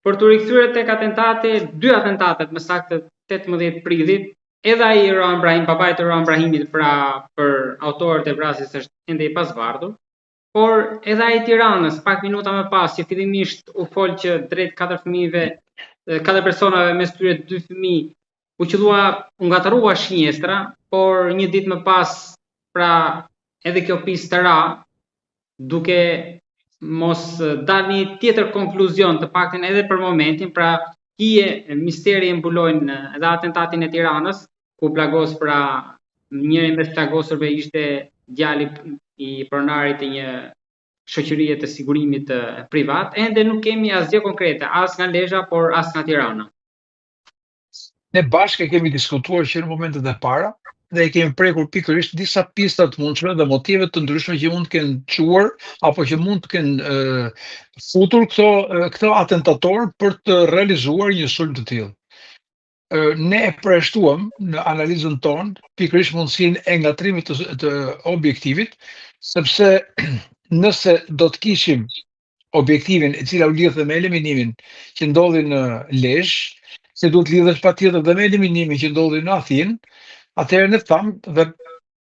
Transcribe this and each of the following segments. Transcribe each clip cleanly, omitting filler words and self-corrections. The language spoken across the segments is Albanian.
për të rikthyer tek atentati, 2 atentatet më saktë 18 prillit, edhe ai Rohan Brahim, babai të Rohan Brahimit, pra për autorët e vrasjes është ende i pasbardhur, por edhe ai Tiranës, pak minuta më pas, që fillimisht u fol që drejt 4 fëmijëve, 4 personave, mes tyre 2 fëmijë, u ngatrua shinjestra, por një ditë më pas, pra edhe kjo pistë të ra, duke mos dalë një tjetër konkluzion, të paktën edhe për momentin, pra misteri e mbulojnë edhe atentatin e Tiranës, ku plagos, pra njëri mes plagosurve ishte djali i pronarit të një shoqërie të sigurimit privat, ende nuk kemi asgjë konkrete, as nga Lezhë, por as nga Tirana. Ne bashkë kemi diskutuar që në momentet e para dhe kemi prekur pikërisht disa pista të mundshme dhe motive të ndryshme që mund të kenë çuar apo që mund të kenë futur këto atentatorë për të realizuar një sulm të tillë. Ne e përshtuam në analizën tonë pikërisht mundësinë e ngatrimit të objektivit, sepse nëse do të kishim objektivin e cila u lidhë me eliminimin që ndodhi në Lezhë, se duhet lidhesh patjetër dhe me eliminimin që ndodhi në Athinë, atëherë ne thamë dhe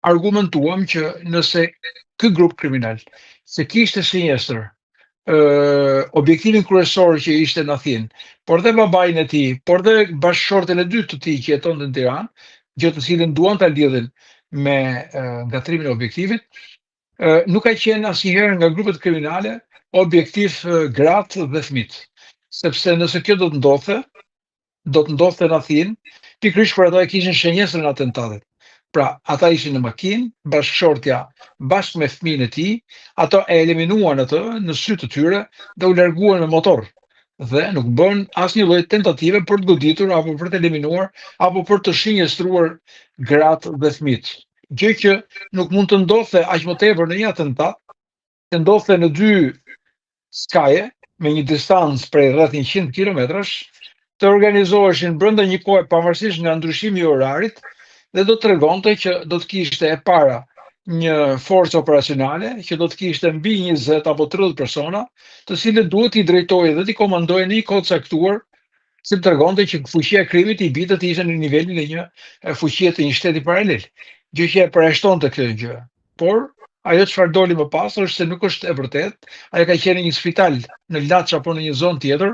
argumentuam që nëse ky grup kriminal se kishte shenjestër objektivin kryesor që ishte në Athinë, por dhe babain e tij, por dhe bashkëshorten e dytë të tij që jetonte në Tiranë, gjë të cilën duan ta lidhin me ngatrimin e objektivit, nuk ka qenë asnjëherë nga grupet kriminale objektiv gratë dhe fëmijët, sepse nëse kjo do të ndodhte në Athinë, pikërisht kur ata e kishin shenjestrën e atentatit. Pra, ata ishin në makinë, bashkëshortja bashkë me fëmijën e tij, ato e eliminuan atë në sy të tyre dhe u larguan me motor. Dhe nuk bën asnjë lloj tentative për të goditur apo për të eliminuar apo për të shenjestruar gratë dhe fëmijët. Gjë që nuk mund të ndodhte aq më tepër në një atentat, të ndodhte në 2 skaje me një distancë prej rreth 100 kilometrash, të organizoheshin brenda një kohe pavarësisht nga ndryshimi i orarit, dhe do të tregonte që do të kishte e para një forcë operacionale, që do të kishte mbi 20 apo 30 persona, të cilët duhet i drejtojë dhe t'i komandojë në një kohë caktuar, si të tregonte që fuqia e krimit i bitët ishte në nivelin e një fuqie të një shteti paralel. Gjë që e përjashtonte këtë gjë. Por ajo çfarë doli më pas është se nuk është e vërtetë, ajo ka qenë në një spital në Laç apo në një zonë tjetër,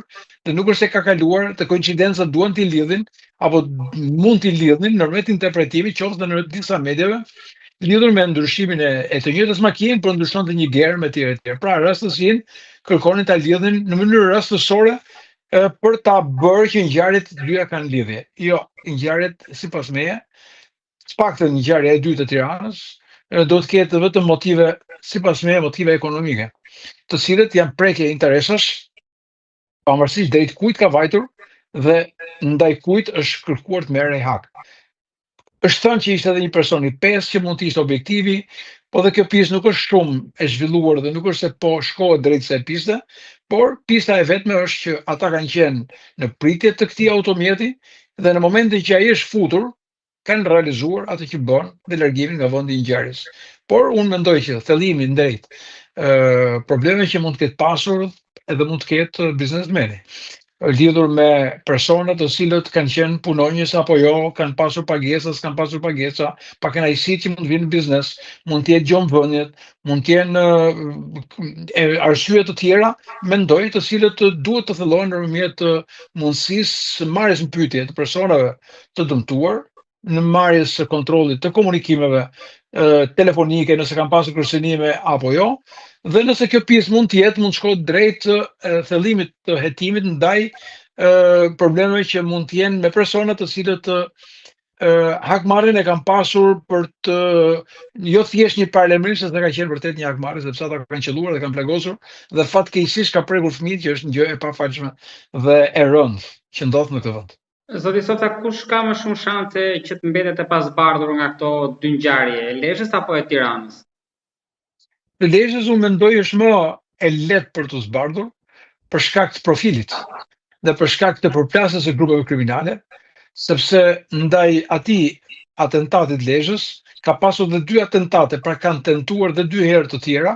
dhe nuk është se ka kaluar, të koincidencat duan t'i lidhin apo mund t'i lidhin në rreth interpretimit, qoftë në disa medjave, lidhur me ndryshimin e të njëjtës makinë, por ndryshonte një gerë me tjerë. Pra, rastësinë kërkonin ta lidhin në mënyrë rastësore për ta bërë që ngjarjet e dyja kanë lidhje. Jo, ngjarjet sipas meje, paktën ngjarja e dytë e Tiranës, do të ketë vetëm motive, sipas meje, motive ekonomike, të cilët janë prekje interesash, pavarësisht drejt kujt ka vajtur dhe ndaj kujt është kërkuar të merrej hak. Është thënë që ishte edhe një person i 5 që mund të ishte objektivi, po dhe kjo pistë nuk është shumë e zhvilluar dhe nuk është se po shkohet drejt kësaj piste, por pista e vetme është që ata kanë qenë në pritje të këtij automjeti dhe në momentin që ai është futur, kanë realizuar atë që bën dhe largimin nga vendi i ngjarjes. Por unë mendoj që thellimi drejt probleme që mund të ketë pasur edhe mund të ketë biznesmeni, lidhur me persona të cilët kanë qenë punonjës apo jo, kanë pasur pagesa, s'kan pasur pagesa, pa kënaqësi që mund të vinë në biznes, mund të jetë gjomvënjet, mund të jenë arsye të tjera, mendoj, të cilët duhet të thellohen nëpërmjet mundësisë së marrjes në pyetje të personave të dëmtuar, në marrjes së kontrollit të komunikimeve telefonike, nëse kanë pasur kërcënime apo jo, dhe nëse kjo pjesë mund të shkojë drejt thellimit të hetimit ndaj problemeve që mund të jenë me persona të cilët hakmarrjen e kanë pasur për të jo thjesht një paralajmërim, se ka qenë vërtet një hakmarrje, sepse ata kanë qelluar dhe kanë plagosur dhe fatkeqësisht ka prekur fëmijët, që është një gjë e pafalshme dhe e rëndë që ndodh në këtë vend. Zoti Sota, kush ka më shumë shanse që të mbetet e pasbardhur nga këto 2 ngjarje, e Lezhës apo e Tiranës? Në Lezhës unë mendoj është më e lehtë për të zbardhur për shkak të profilit dhe për shkak të përplasjes së grupeve kriminale, sepse ndaj atij atentatit Lezhës ka pasur dhe 2 atentate, pra kanë tentuar dhe 2 herë të tjera,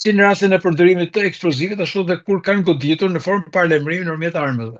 si në rastin e përdorimit të eksplozivit, ashtu dhe kur kanë goditur në formë paralajmërimi nëpërmjet armëve.